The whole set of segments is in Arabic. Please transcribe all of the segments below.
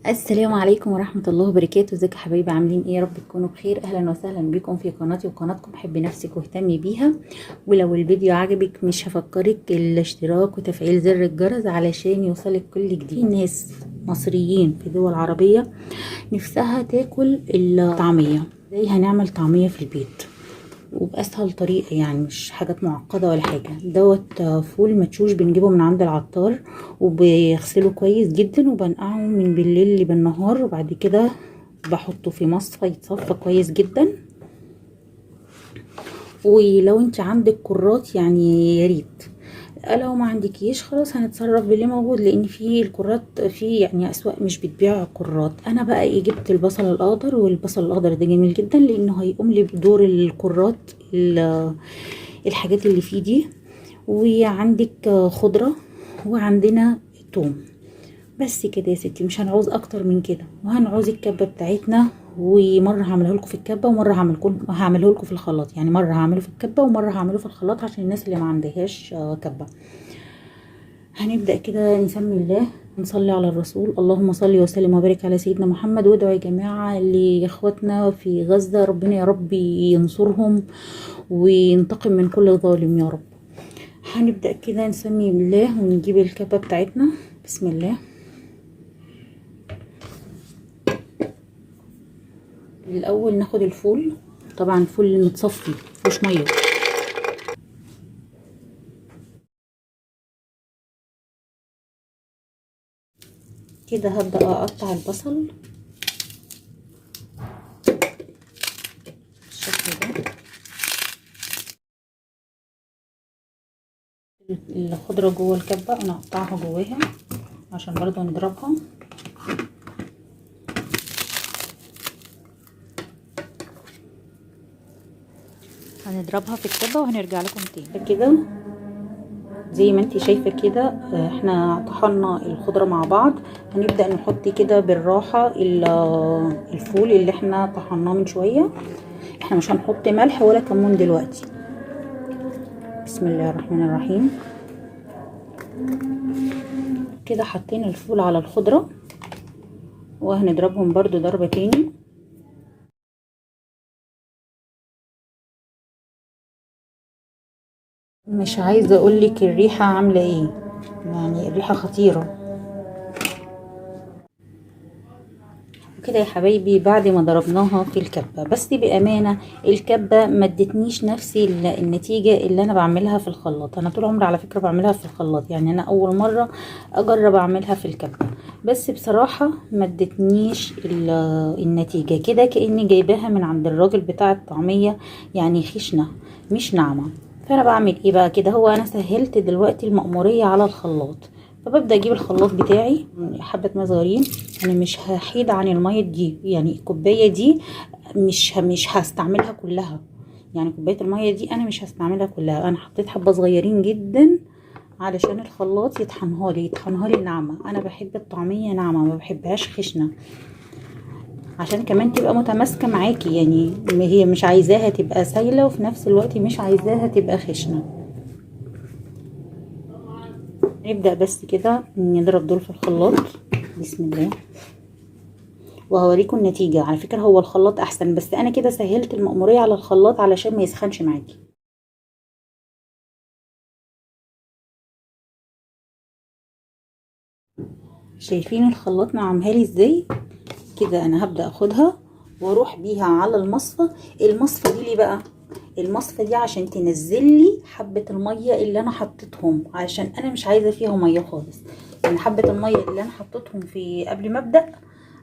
السلام عليكم ورحمة الله وبركاته. ازيكم يا حبايبي؟ عاملين ايه؟ يا رب تكونوا بخير. اهلا وسهلا بكم في قناتي وقناتكم. حبي نفسك واهتمي بيها. ولو الفيديو عجبك مش هفكرك الاشتراك وتفعيل زر الجرس علشان يوصلك كل جديد. في ناس مصريين في دول عربية نفسها تاكل الطعمية. ازاي هنعمل طعمية في البيت وبأسهل طريقة؟ يعني مش حاجات معقدة ولا حاجة. دوت فول مدشوش بنجيبه من عند العطار وبيغسله كويس جدا وبنقعه من بالليل بالنهار، وبعد كده بحطه في مصفى يتصفى كويس جدا. ولو انت عندك كرات يعني يا ريت، لو ما عندكيش خلاص هنتصرف باللي موجود، لان في الكرات في يعني اسواق مش بتبيع كرات. انا بقى ايه، جبت البصل الاخضر، والبصل الاخضر ده جميل جدا لانه هيقوم لي بدور الكرات الحاجات اللي فيه دي. وعندك خضرة، وعندنا توم. بس كده يا ستي، مش هنعوز اكتر من كده. وهنعوز الكبه بتاعتنا، ومره هعملها لكم في الكبه ومره هعمله لكم في الخلاط. يعني مره هعمله في الكبه ومره هعمله في الخلاط عشان الناس اللي ما عندهاش كبه. هنبدا كده نسمي الله، نصلي على الرسول. اللهم صل وسلم وبارك على سيدنا محمد. وادعوا يا جماعه لاخواتنا في غزه، ربنا يا رب ينصرهم وينتقم من كل ظالم يا رب. هنبدا كده نسمي بالله ونجيب الكبه بتاعتنا. بسم الله. الاول ناخد الفول، طبعا الفول المتصفي مفيهوش ميه. كده هبدا اقطع البصل بالشكل ده. الخضره جوه الكبه انا اقطعها جواها عشان برضو نضربها. هنضربها في الكبه وهنرجع لكم تاني. كده زي ما انت شايفه كده، احنا طحنا الخضره مع بعض. هنبدا نحط كده بالراحه الفول اللي احنا طحناه من شويه. احنا مش هنحط ملح ولا كمون دلوقتي. بسم الله الرحمن الرحيم. كده حطينا الفول على الخضره وهنضربهم برضو ضربه تاني. مش عايزه اقولك الريحه عامله ايه، يعني الريحه خطيره. وكده يا حبايبي بعد ما ضربناها في الكبه، بس بامانه الكبه ما ادتنيش نفس النتيجه اللي انا بعملها في الخلاط. انا طول عمري على فكره بعملها في الخلاط، يعني انا اول مره اجرب اعملها في الكبه. بس بصراحه ما ادتنيش النتيجه كده، كاني جايباها من عند الراجل بتاع الطعميه، يعني خشنه مش ناعمه. فانا بعمل ايه بقى كده؟ هو انا سهلت دلوقتي المأمورية على الخلاط، فببدأ اجيب الخلاط بتاعي حبة ماء صغيرين. انا مش هحيد عن المية دي، يعني الكوباية دي مش هستعملها كلها. يعني كوباية المية دي انا مش هستعملها كلها، انا حطيت حبة صغيرين جدا علشان الخلاط يطحنها لي ناعمة. انا بحب الطعمية ناعمة، ما بحبهاش خشنة، عشان كمان تبقى متماسكة معاكي. يعني هي مش عايزاها تبقى سايلة وفي نفس الوقت مش عايزاها تبقى خشنة. نبدأ بس كده نضرب دول في الخلاط. بسم الله. وهوريكم النتيجة. على فكرة هو الخلاط احسن، بس انا كده سهلت المأمورية على الخلاط علشان ما يسخنش معاكي. شايفين الخلاط نعمها لي ازاي؟ كده انا هبدأ اخدها واروح بيها على المصفى. المصفى دي ليه بقى؟ المصفى دي عشان تنزل لي حبة المية اللي انا حطيتهم، علشان انا مش عايزة فيها مية خالص. يعني حبة المية اللي انا حطيتهم في قبل ما ابدأ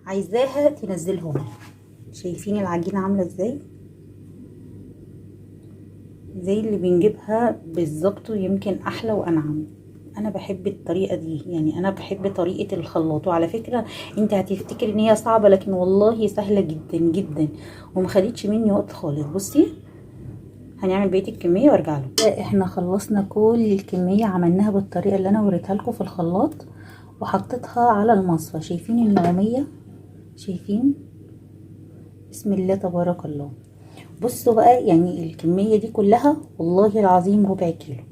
عايزاها تنزلهم. شايفين العجينة عاملة ازاي؟ زي اللي بنجيبها بالظبط، ويمكن احلى وانعم. انا بحب الطريقه دي، يعني انا بحب طريقه الخلاط. وعلى فكره انت هتفتكر ان هي صعبه، لكن والله سهله جدا جدا وما خدتش مني وقت خالص. بصي هنعمل بقيه الكميه وارجع له. احنا خلصنا كل الكميه، عملناها بالطريقه اللي انا وريتها لكم في الخلاط وحطيتها على المصفى. شايفين النعوميه؟ شايفين؟ بسم الله تبارك الله. بصوا بقى، يعني الكميه دي كلها والله العظيم ربع كيلو.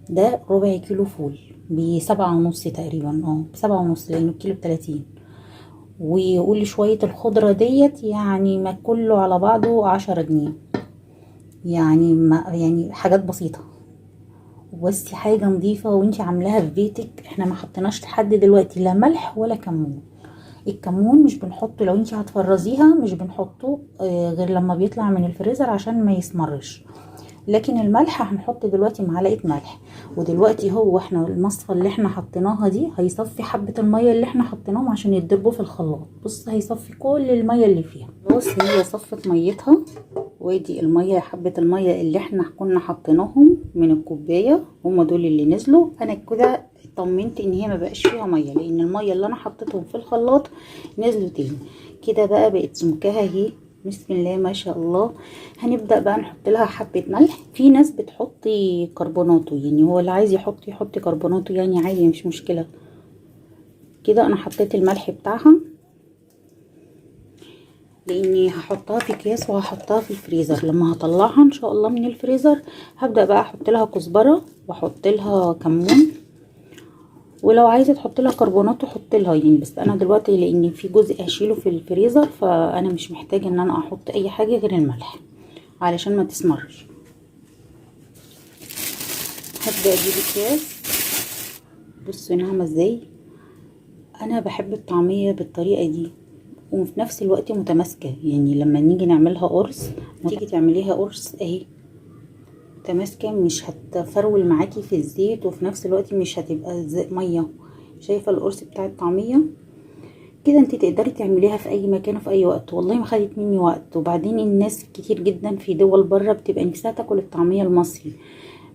ده ربع كيلو فول ب7.5 تقريبا، ب7.5 لانه الكيلو ب30. وقولي شوية الخضرة ديت يعني ما كله على بعضه 10 جنيه. يعني ما يعني حاجات بسيطة، بس حاجة نظيفة وانتي عاملاها في بيتك. احنا ما حطيناش لحد دلوقتي لا ملح ولا كمون. الكمون مش بنحطه، لو انتي هتفرزيها مش بنحطه غير لما بيطلع من الفريزر عشان ما يسمرش. لكن الملح هنحط دلوقتي معلقه ملح. ودلوقتي هو احنا المصفى اللي احنا حطيناها دي هيصفي حبه الميه اللي احنا حطيناهم عشان يتضربوا في الخلاط. بص هيصفي كل الميه اللي فيها. خلاص هي صفت ميتها، وادي الميه حبه الميه اللي احنا كنا حطيناهم من الكوبايه، هم دول اللي نزلوا. انا كده طمنت ان هي ما بقاش فيها ميه، لان الميه اللي انا حطيتهم في الخلاط نزلوا تاني. كده بقى بقت سمكها اهي، بسم الله ما شاء الله. هنبدأ بقى نحط لها حبة ملح. في ناس بتحطي كربوناتو، يعني هو اللي عايز يحط كربوناتو يعني عادي مش مشكلة. كده انا حطيت الملح بتاعها، لاني هحطها في اكياس وهحطها في الفريزر. لما هطلعها ان شاء الله من الفريزر هبدأ بقى احط لها كزبرة واحط لها كمون، ولو عايزه تحط لها كربونات تحط لها يعني. بس انا دلوقتي لان في جزء هشيله في الفريزر فانا مش محتاجه ان انا احط اي حاجه غير الملح علشان ما تسمرش. هبدا اجيب الكاس. بصوا ناعمه ازاي. انا بحب الطعميه بالطريقه دي وفي نفس الوقت متماسكه، يعني لما نيجي نعملها قرص تيجي تعمليها قرص اهي متماسكه، مش هتفرول معاكي في الزيت وفي نفس الوقت مش هتبقى ميه. شايفه القرص بتاع الطعميه كده؟ انت تقدري تعمليها في اي مكان وفي اي وقت، والله ما خدت مني وقت. وبعدين الناس كتير جدا في دول بره بتبقى نفسها تاكل الطعميه المصري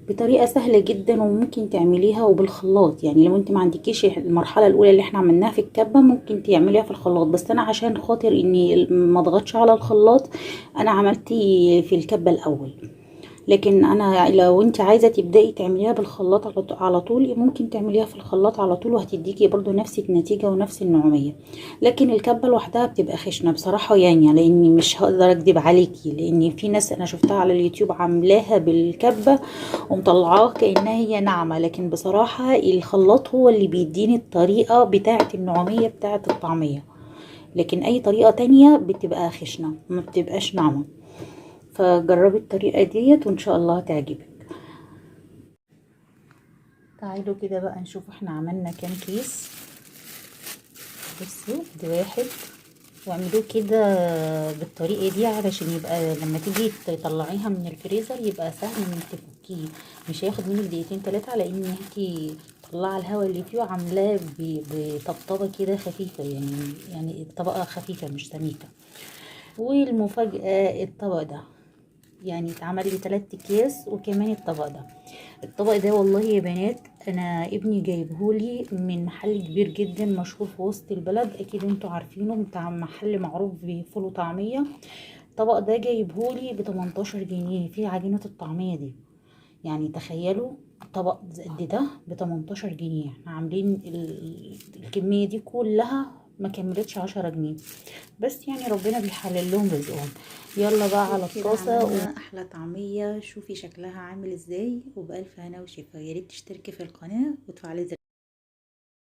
بطريقه سهله جدا، وممكن تعمليها وبالخلاط. يعني لو انت ما عندكيش المرحله الاولى اللي احنا عملناها في الكبه ممكن تعمليها في الخلاط، بس انا عشان خاطر اني ما اضغطش على الخلاط انا عملتي في الكبه الاول. لكن انا لو انت عايزه تبداي تعمليها بالخلاط على طول ممكن تعمليها في الخلاط على طول وهتديكي برضو نفس النتيجه ونفس النوعيه. لكن الكبه لوحدها بتبقى خشنه بصراحه، يعني لاني مش هقدر اكدب عليكي، لان في ناس انا شفتها على اليوتيوب عاملاها بالكبه ومطلعاها كانها هي ناعمه، لكن بصراحه الخلاط هو اللي بيديني الطريقه بتاعه النوعيه بتاعه الطعميه. لكن اي طريقه تانية بتبقى خشنه ما بتبقاش ناعمه. فجربي الطريقة ديت وان شاء الله هتعجبك. تعالوا كده بقى نشوف احنا عملنا كام كيس. بصوا دي واحد، واعملوه كده بالطريقة دي علشان يبقى لما تيجي تطلعيها من الفريزر يبقى سهل انك تفكيه، مش هياخد منك دقيقتين 3 على ان انتي طلع الهواء اللي فيه وعاملاه بطبطبة كده خفيفة، يعني الطبقة خفيفة مش سميكة. والمفاجأة الطبق ده يعني اتعمل لي 3 اكياس وكمان الطبق ده والله يا بنات انا ابني جايبهولي من محل كبير جدا مشهور في وسط البلد، اكيد انتوا عارفينه، بتاع محل معروف بفول وطعميه. الطبق ده جايبهولي ب 18 جنيه في عجينه الطعميه دي. يعني تخيلوا طبق قد ده ب 18 جنيه. احنا عاملين الكميه دي كلها ما كملتش 10 جنيه، بس يعني ربنا بيحلل لهم رزقهم. يلا بقى على الطاسه احلى طعميه. شوفي شكلها عامل ازاي وبألف هنا وشفا. يا ريت تشتركي في القناه وتفعلي زر